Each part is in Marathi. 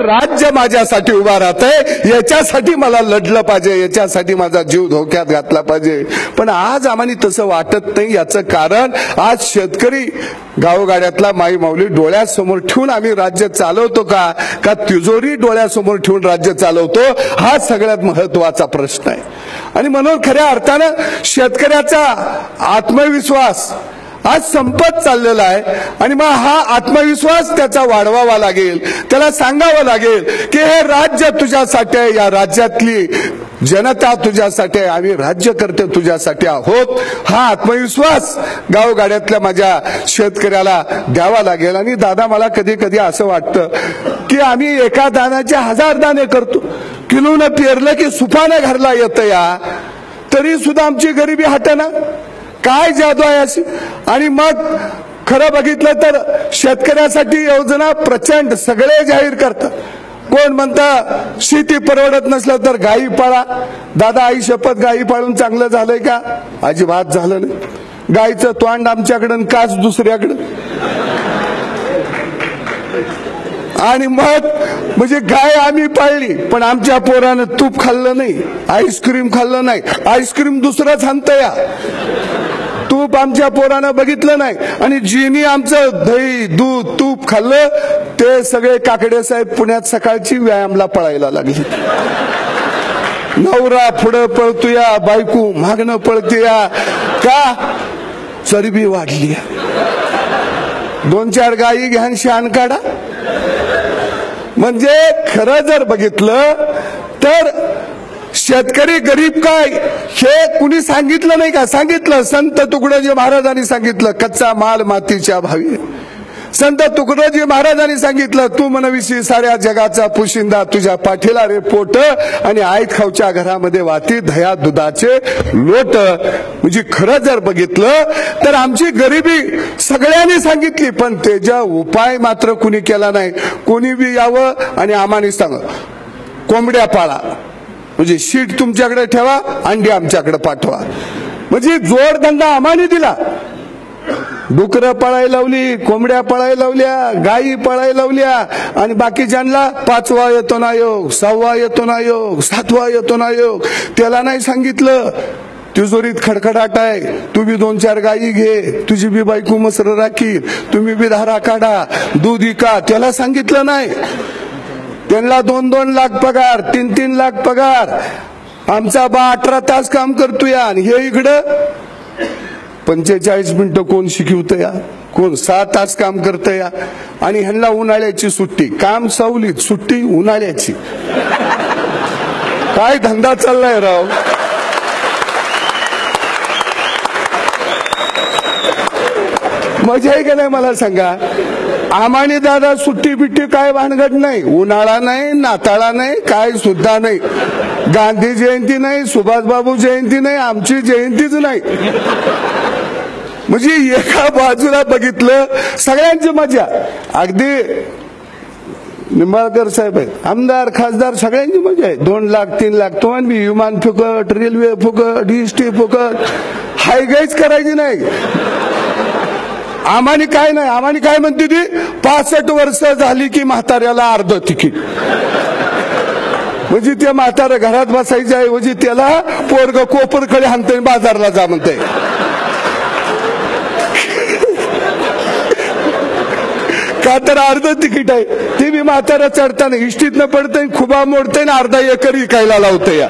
राज्य माझ्यासाठी उभा राहतंय, याच्यासाठी मला लढलं पाहिजे, याच्यासाठी माझा जीव धोक्यात घातला पाहिजे. पण आज आम्हाला तसं वाटत नाही. याचं कारण आज शेतकरी गावगाड्यातला माई माऊली डोळ्यासमोर ठेवून आम्ही राज्य चालवतो का तिजोरी डोळ्यासमोर ठेवून राज्य चालवतो, हा सगळ्यात महत्वाचा प्रश्न आहे. आणि म्हणून खऱ्या अर्थानं शेतकऱ्याचा आत्मविश्वास आज संपत चाललेला आहे. आणि मग हा आत्मविश्वास त्याचा वाढवावा लागेल, त्याला सांगावं लागेल की हे राज्य तुझ्यासाठी आहे, या राज्यातली जनता तुझ्यासाठी आहे, आम्ही राज्यकर्ते तुझ्यासाठी आहोत. हा आत्मविश्वास गावगाड्यातल्या माझ्या शेतकऱ्याला द्यावा लागेल. आणि दादा, मला कधी कधी असं वाटतं की आम्ही एका दाण्याचे 1000 दाणे करतो. किलोनं पेरलं की सुपानं घरला येतं या, तरी सुद्धा आमची गरिबी हटेना. काय जादू आहे अशी. आणि मग खरं बघितलं तर शेतकऱ्यासाठी योजना प्रचंड सगळे जाहीर करतात. कोण म्हणतं शेती परवडत नसलं तर गायी पाळा. दादा, आई शपथ, गायी पाळून चांगलं झालंय का? अजिबात झालं नाही. गायीचं तोंड आमच्याकडं, काच दुसऱ्याकडं. आणि मग म्हणजे गाय आम्ही पाळली, पण आमच्या पोरानं तूप खाल्लं नाही, आईस्क्रीम खाल्लं नाही. आईस्क्रीम दुसरंच आणतं या, तूप आमच्या पोरानं बघितलं नाही. आणि जिनी आमचं दही दूध तूप खाल्लं, ते सगळे काकडे साहेब पुण्यात सकाळची व्यायामला पळायला लागले. नवरा पुढं पळतोया, बायको मागणं पळतोया. का? चरबी वाढली. 2-4 गायी घ्यान शान काढा. म्हणजे खरं जर बघितलं तर शेतकरी गरीब काय हे कुणी सांगितलं नाही का? सांगितलं. संत तुकडोजी महाराजांनी सांगितलं, कच्चा माल मातीच्या भावी. संत तुकडोजी महाराजांनी सांगितलं, तू मनविशी साऱ्या जगाचा पुशिंदा, तुझ्या पाठीला रे पोट, आणि आईत खाऊच्या घरामध्ये वाती दह्या दुधाचे लोट. म्हणजे खरं जर बघितलं तर आमची गरिबी सगळ्यांनी सांगितली, पण त्याचा उपाय मात्र कुणी केला नाही. कोणी बी यावं आणि आम्हाने सांग कोंबड्या पाळा, म्हणजे शीट तुमच्याकडे ठेवा, अंडी आमच्याकडे पाठवा. म्हणजे जोडधंदा आम्हाने दिला. डुकरं पळायला लावली, कोंबड्या पळायला लावल्या, गायी पळायला लावल्या. आणि बाकीच्यांना 5वा येतो ना योग, 6वा येतो ना योग, 7वा येतो ना योग. त्याला नाही सांगितलं तिजोरीत खडखडाट आहे, तू बी 2-4 गायी घे, तुझी बी बायको मसर राखी, तुम्ही बी धारा काढा, दूध विका. त्याला सांगितलं नाही. त्यांना 2-2 लाख पगार, 3-3 लाख पगार. आमचा बा 18 तास काम करतोय, आणि हे इकडं 45 मिनिटं कोण शिकवतं या, कोण 6 तास काम करतं या. आणि ह्यांना उन्हाळ्याची सुट्टी, काम सावलीत, सुट्टी उन्हाळ्याची. काय धंदा चाललाय राव. मजा आहे का नाही मला सांगा. आम्हाने दादा सुट्टी बिट्टी काय भानगड नाही. उन्हाळा नाही, नाताळा नाही, काय सुद्धा नाही. गांधी जयंती नाही, सुभाषबाबू जयंती नाही, आमची जयंतीच नाही. म्हणजे एका बाजूला बघितलं सगळ्यांची मजा. अगदी निंबाळकर साहेब आहेत, आमदार खासदार सगळ्यांची मजा आहे. 2 लाख 3 लाख. तुम्हाला बी विमान फुकट, रेल्वे फुकट, इष्टी फुकट. हायगाईच करायची नाही. आम्हाने काय नाही. आम्हाने काय म्हणते ती 65 वर्ष झाली की म्हाताऱ्याला अर्ध तिकीट. म्हणजे ते म्हातारा घरात बसायच्या ऐवजी त्याला पोरग कोपरकडे हाणतंय, बाजारला जा म्हणतंय. का तर अर्ध तिकीट आहे. ते बी म्हातारा चढताना इष्टीतनं पडतंय, खुबा मोडतंय, अर्धा एकर विकायला लावतंय. या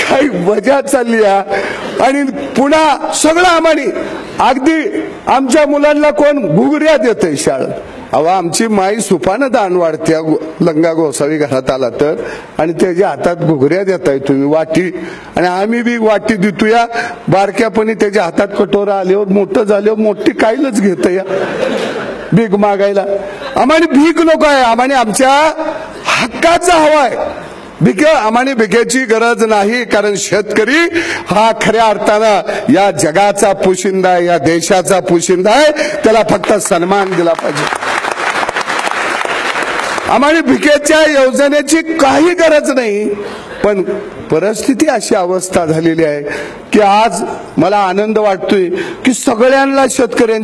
काही मजा चालली. आणि पुन्हा सगळं आम्हाने, अगदी आमच्या मुलांना कोण घुगऱ्या देतंय शाळेत. अहो, आमची माई सुपानं दान वाढत्या लंगा गोसावी घरात आला तर, आणि त्याच्या हातात घुगऱ्या देताय तुम्ही वाटी. आणि आम्ही बी वाटी देतो या. बारक्यापणी त्याच्या हातात कटोरा आल्यावर, मोठं झाल्यावर मोठी कायलच घेत या भीक मागायला. आम्हाला भीक नको आहे, आम्हाला आमच्या हक्काचा हवाय. आम्हाला भिकेची गरज नाही. कारण शेतकरी हा खऱ्या अर्थानं या जगाचा पोशिंदा आहे, या देशाचा पोशिंदा आहे. त्याला फक्त सन्मान दिला पाहिजे. आम्हाला भिकेच्या योजनेची काही गरज नाही. पण परिस्थिती अशी अवस्था झालेली आहे की आज मला आनंद वाटतोय की सगळ्यांना शेतकऱ्यांची